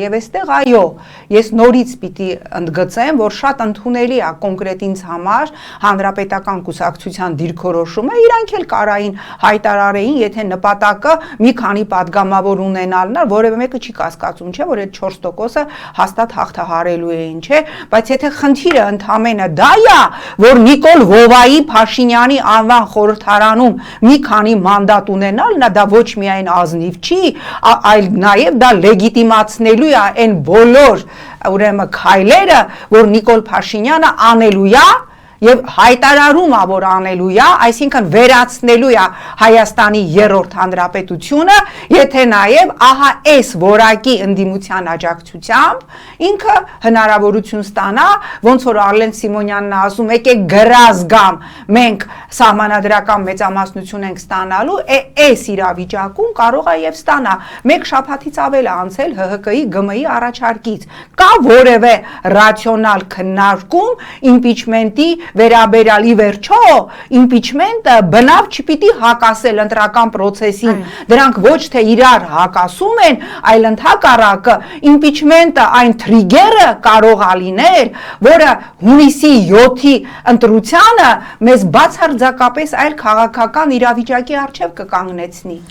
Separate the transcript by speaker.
Speaker 1: Եվ այստեղ այո, ես նորից պիտի ընդգծեմ, որ շատ ընդունելի է կոնկրետ ինձ համար հանրապետական կուսակցության դիրքորոշումը, իրանք էլ կարային հայտարարեին, եթե նպատակը մի քանի падգամավոր ունենալն է, որևէ մեկը չի կասկածում, չէ, որ այդ 4%-ը հաստատ հաղթահարելու էին, չէ, բայց եթե խնդիրը ընդամենը դա է, որ Նիկոլ Վովայի Փաշինյանի անվան խորհրդարանում մի քանի մանդատ ունենալն է, դա ոչ միայն ազնիվ չի, այլ նաև դա լեգիտիմացնելու է այն բոլոր ուրեմն քայլերը, որ Նիկոլ Փաշինյանը անելու է եւ հայտարարում է, որ անելու է, այսինքն վերացնելու է Հայաստանի երրորդ հանրապետությունը, եթե նաեւ ահա այս որակի ընդդիմության աջակցությամբ ինքը հնարավորություն ստանա, ոնց որ Արլեն Սիմոնյանն ասում, եկեք գրազ գամ, մենք սահմանադրական մեծամասնություն ենք ստանալու, այս իրավիճակում կարող է եւ ստանա։ Մեկ շաբաթից ավել է անցել ՀՀԿ-ի ԳՄ-ի առաջարկից։ Կա որևէ ռացիոնալ քննարկում իմպիչմենտի վերաբերյալ ի վերջո իմպիչմենտը բնավ չպիտի հակասել ընտրական process-ին, դրանք ոչ թե իրար հակասում են, այլ ընդհակառակը իմպիչմենտը այն թրիգերը կարող է լինել, որը հունիսի 7-ի ընտրությանը մեզ բացարձակապես այլ քաղաքական իրավիճակի առջև կկանգնեցնի։